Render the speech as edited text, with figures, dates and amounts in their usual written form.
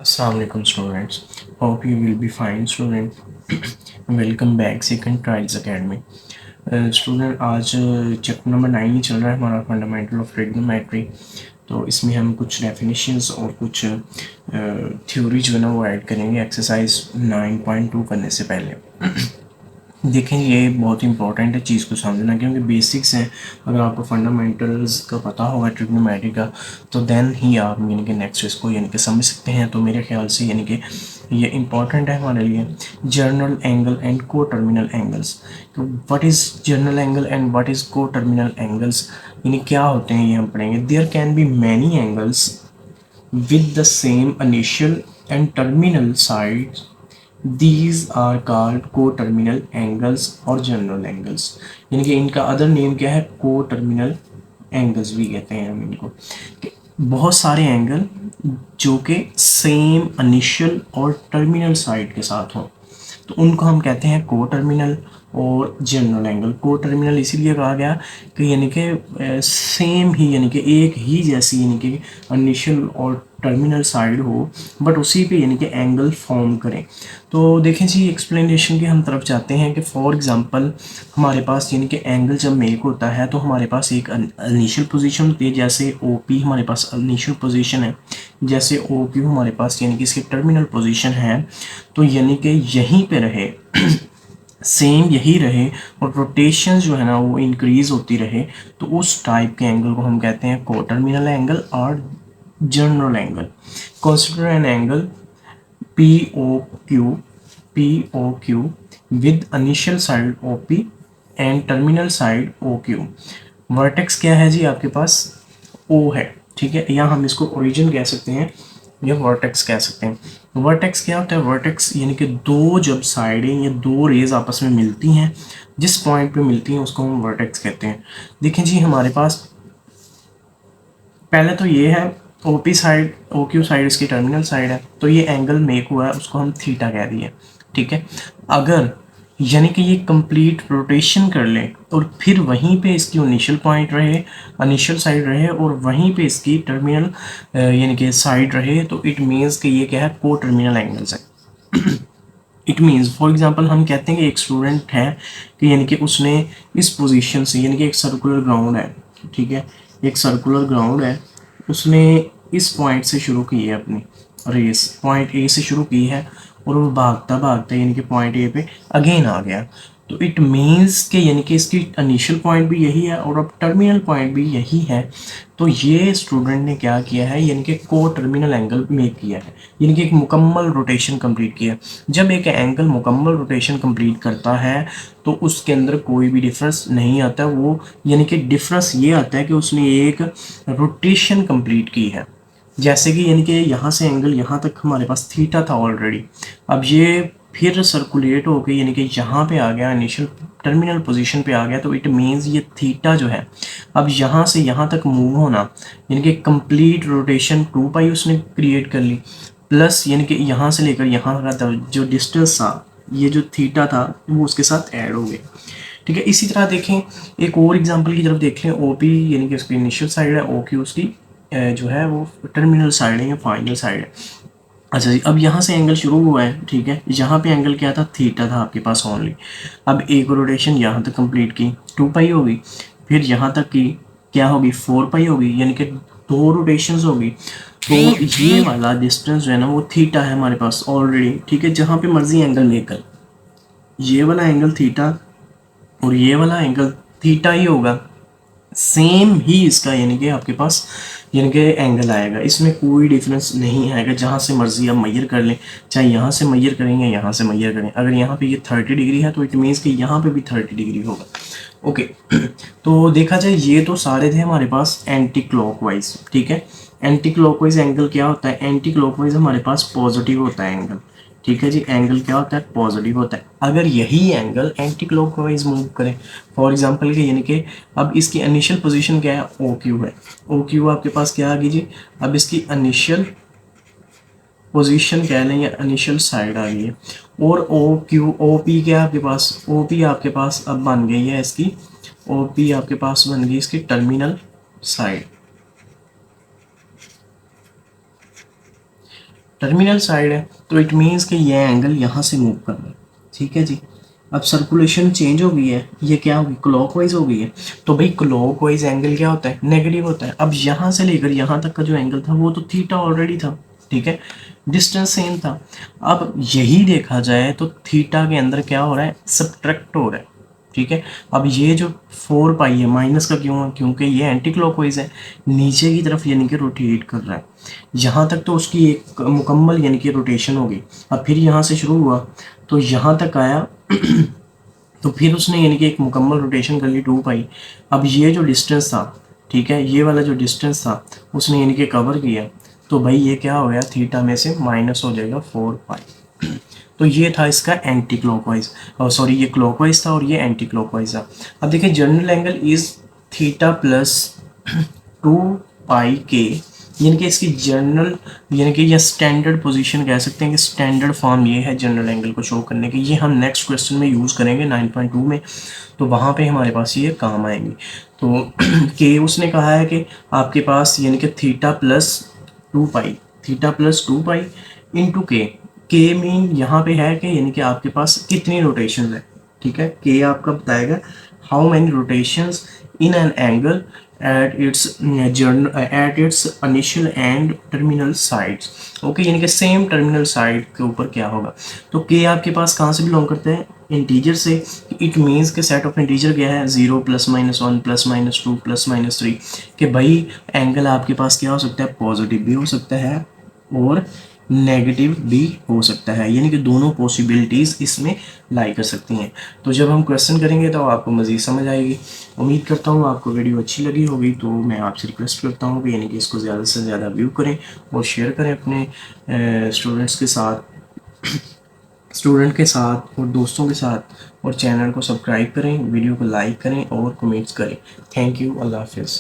Assalamualaikum students. Hope you will be fine student. Welcome back Second Trials Academy. Student आज chapter number 9 ही चल रहा है हमारा fundamental of trigonometry. तो इसमें हम कुछ डेफिनेशंस और कुछ थ्योरी जो है ना वो ऐड करेंगे एक्सरसाइज 9.2 करने से पहले। देखें ये बहुत इंपॉर्टेंट है चीज़ को समझना, क्योंकि बेसिक्स हैं। अगर आपको फंडामेंटल्स का पता होगा ट्रिग्नोमेट्री का, तो देन ही आप यानी कि नेक्स्ट इसको यानी कि समझ सकते हैं। तो मेरे ख्याल से यानी कि ये इंपॉर्टेंट है हमारे लिए। General angle and coterminal angles. तो what is general angle and what is coterminal angles, यानी क्या होते हैं ये हम पढ़ेंगे। There can be many angles with the same initial and terminal sides. These are called co-terminal angles और general angles। यानी कि इनका अदर नेम क्या है, co-terminal angles भी कहते हैं हम इनको। कि बहुत सारे एंगल जो कि सेम इनिशियल और टर्मिनल साइड के साथ हों, तो उनको हम कहते हैं को टर्मिनल और जनरल एंगल। को टर्मिनल इसीलिए कहा गया कि यानी कि सेम ही यानी कि एक ही जैसी यानी कि इनिशियल और टर्मिनल साइड हो, बट उसी पे यानी कि एंगल फॉर्म करें। तो देखें जी, एक्सप्लेनेशन की हम तरफ जाते हैं कि फॉर एग्जांपल हमारे पास यानी कि एंगल जब मेक होता है तो हमारे पास एक इनिशियल पोजीशन होती है, जैसे ओ पी हमारे पास इनिशियल पोजीशन है, जैसे ओ क्यू हमारे पास यानी कि इसकी टर्मिनल पोजीशन है। तो यानी कि यहीं पे रहे सेम यही रहे और रोटेशन जो है ना वो इंक्रीज होती रहे, तो उस टाइप के एंगल को हम कहते हैं को टर्मिनल एंगल और general angle. Consider an angle P O Q with initial side O P and terminal side O Q. Vertex क्या है जी आपके पास, ओ है, ठीक है, या हम इसको ओरिजिन कह सकते हैं या वर्टेक्स कह सकते हैं। वर्टेक्स क्या होता है, वर्टेक्स यानी कि दो जब साइडें या दो रेज आपस में मिलती हैं, जिस पॉइंट पे मिलती हैं उसको हम वर्टेक्स कहते हैं। देखें जी, हमारे पास पहले तो ये है O P side, O Q side इसकी टर्मिनल साइड है, तो ये एंगल मेक हुआ है उसको हम थीटा कह दिए, ठीक है। अगर यानी कि ये कंप्लीट रोटेशन कर ले और फिर वहीं पे इसकी इनिशियल पॉइंट रहे, इनिशियल साइड रहे और वहीं पे इसकी टर्मिनल यानी कि साइड रहे, तो इट मीन्स कि ये क्या है, को टर्मिनल एंगल्स है। इट मीन्स फॉर एग्जांपल हम कहते हैं कि एक स्टूडेंट है कि यानी कि उसने इस पोजीशन से, यानी कि एक सर्कुलर ग्राउंड है, ठीक है, एक सर्कुलर ग्राउंड है, उसने इस पॉइंट से शुरू की है अपनी रेस, पॉइंट ए से शुरू की है और वो भागता भागता यानी कि पॉइंट ए पे अगेन आ गया। तो इट मीन्स कि यानी कि इसकी इनिशियल पॉइंट भी यही है और अब टर्मिनल पॉइंट भी यही है। तो ये स्टूडेंट ने क्या किया है, यानी कि को टर्मिनल एंगल मेक किया है, यानी कि एक मुकम्मल रोटेशन कंप्लीट किया। जब एक एंगल मुकम्मल रोटेशन कंप्लीट करता है तो उसके अंदर कोई भी डिफरेंस नहीं आता, वो यानी कि डिफरेंस ये आता है कि उसने एक रोटेशन कंप्लीट की है। जैसे कि यानी कि यहाँ से एंगल यहाँ तक हमारे पास थीटा था ऑलरेडी, अब ये फिर सर्कुलेट होके यानी कि यहाँ पे आ गया, इनिशियल टर्मिनल पोजीशन पे आ गया, तो इट मीन्स ये थीटा जो है अब यहाँ से यहाँ तक मूव होना, यानी कि कंप्लीट रोटेशन 2 पाई उसने क्रिएट कर ली, प्लस यानी कि यहाँ से लेकर यहाँ का जो डिस्टेंस था, ये जो थीटा था वो उसके साथ ऐड हो गया, ठीक है। इसी तरह देखें, एक और एग्जांपल की तरफ देख लें, ओ पी यानी कि उसकी इनिशियल साइड है, ओ क्यू उसकी जो है वो टर्मिनल साइड है या फाइनल साइड है। अच्छा जी, अब यहाँ से एंगल शुरू हुआ है, ठीक है, यहाँ पे एंगल क्या था, थीटा था आपके पास ओनली। अब एक रोटेशन यहाँ तक कंप्लीट की 2 पाई होगी, फिर यहाँ तक की क्या होगी, 4 पाई होगी, यानी कि 2 रोटेशंस होगी। तो ये वाला डिस्टेंस जो है ना वो थीटा है हमारे पास ऑलरेडी, ठीक है, जहाँ पे मर्जी एंगल लेकर, ये वाला एंगल थीटा और ये वाला एंगल थीटा ही होगा, सेम ही इसका यानी कि आपके पास यानी कि एंगल आएगा, इसमें कोई डिफरेंस नहीं आएगा। जहाँ से मर्जी आप मैयर कर लें, चाहे यहाँ से मैयर करें या यहाँ से मैयर करें, अगर यहाँ पे ये 30 डिग्री है तो इट मीन्स कि यहाँ पे भी 30 डिग्री होगा। ओके, तो देखा जाए ये तो सारे थे हमारे पास एंटी क्लॉकवाइज, ठीक है। एंटी क्लॉकवाइज एंगल क्या होता है, एंटी क्लॉकवाइज हमारे पास पॉजिटिव होता है एंगल, ठीक है जी, एंगल क्या होता है, पॉजिटिव होता है। अगर यही एंगल एंटी क्लॉकवाइज मूव करें, फॉर एग्जांपल के यानी कि अब इसकी इनिशियल पोजीशन क्या है, ओ क्यू है, ओ क्यू आपके पास क्या आ गई जी, अब इसकी इनिशियल पोजीशन कह लें या इनिशियल साइड आ गई है, और ओ क्यू ओ पी क्या है आपके पास, ओ पी आपके पास अब बन गई है इसकी, ओ पी आपके पास बन गई इसकी टर्मिनल साइड। टर्मिनल साइड है, तो इट मीन्स कि ये एंगल यहाँ से मूव कर रहा है, ठीक है जी। अब सर्कुलेशन चेंज हो गई है, ये क्या होगी, क्लॉकवाइज हो गई है। तो भाई क्लॉकवाइज एंगल क्या होता है, नेगेटिव होता है। अब यहाँ से लेकर यहाँ तक का जो एंगल था वो तो थीटा ऑलरेडी था, ठीक है, डिस्टेंस सेम था। अब यही देखा जाए तो थीटा के अंदर क्या हो रहा है, सब्ट्रैक्ट हो रहा है, ठीक है। अब ये जो 4 पाई है माइनस का क्यों है, क्योंकि ये एंटी क्लॉकवाइज है, नीचे की तरफ यानी कि रोटेट कर रहा है। यहाँ तक तो उसकी एक मुकम्मल यानी कि रोटेशन हो गई। अब फिर यहाँ से शुरू हुआ तो यहाँ तक आया तो फिर उसने यानी कि एक मुकम्मल रोटेशन कर ली 2 पाई। अब ये जो डिस्टेंस था, ठीक है, ये वाला जो डिस्टेंस था उसने यानी कि कवर किया, तो भाई ये क्या हो गया, थीटा में से माइनस हो जाएगा 4 पाई। तो ये था इसका एंटी क्लॉकवाइज, और सॉरी ये क्लॉकवाइज था और ये एंटी क्लॉकवाइज था। अब देखिए general angle is theta plus 2 पाई के, यानी कि इसकी जनरल यानी कि ये स्टैंडर्ड पोजीशन कह सकते हैं कि स्टैंडर्ड फॉर्म ये है जनरल एंगल को शो करने की। ये हम नेक्स्ट क्वेश्चन में यूज़ करेंगे 9.2 में, तो वहाँ पे हमारे पास ये काम आएंगी। तो के उसने कहा है कि आपके पास यानी कि थीटा प्लस 2 पाई, थीटा प्लस 2 पाई इंटू के मीन यहाँ पे है कि यानी कि आपके पास कितनी रोटेशन है, ठीक है। के आपका बताएगा how many rotations in an angle at its at its initial and terminal sides, okay, यानी कि सेम टर्मिनल साइड के ऊपर क्या होगा। तो के आपके पास कहाँ से बिलोंग करते हैं, इंटीजर से। इट मीन्स के सेट ऑफ इंटीजर क्या है, 0 plus minus 1 plus minus 2 plus minus 3, कि भाई एंगल आपके पास क्या हो सकता है, पॉजिटिव भी हो सकता है और नेगेटिव भी हो सकता है, यानी कि दोनों पॉसिबिलिटीज़ इसमें लाई कर सकती हैं। तो जब हम क्वेश्चन करेंगे तो आपको मज़ीद समझ आएगी। उम्मीद करता हूँ आपको वीडियो अच्छी लगी होगी। तो मैं आपसे रिक्वेस्ट करता हूँ कि यानी कि इसको ज़्यादा से ज़्यादा व्यू करें और शेयर करें अपने स्टूडेंट्स के साथ, स्टूडेंट के साथ और दोस्तों के साथ, और चैनल को सब्सक्राइब करें, वीडियो को लाइक करें और कमेंट्स करें। थैंक यू, अल्लाह हाफिज़।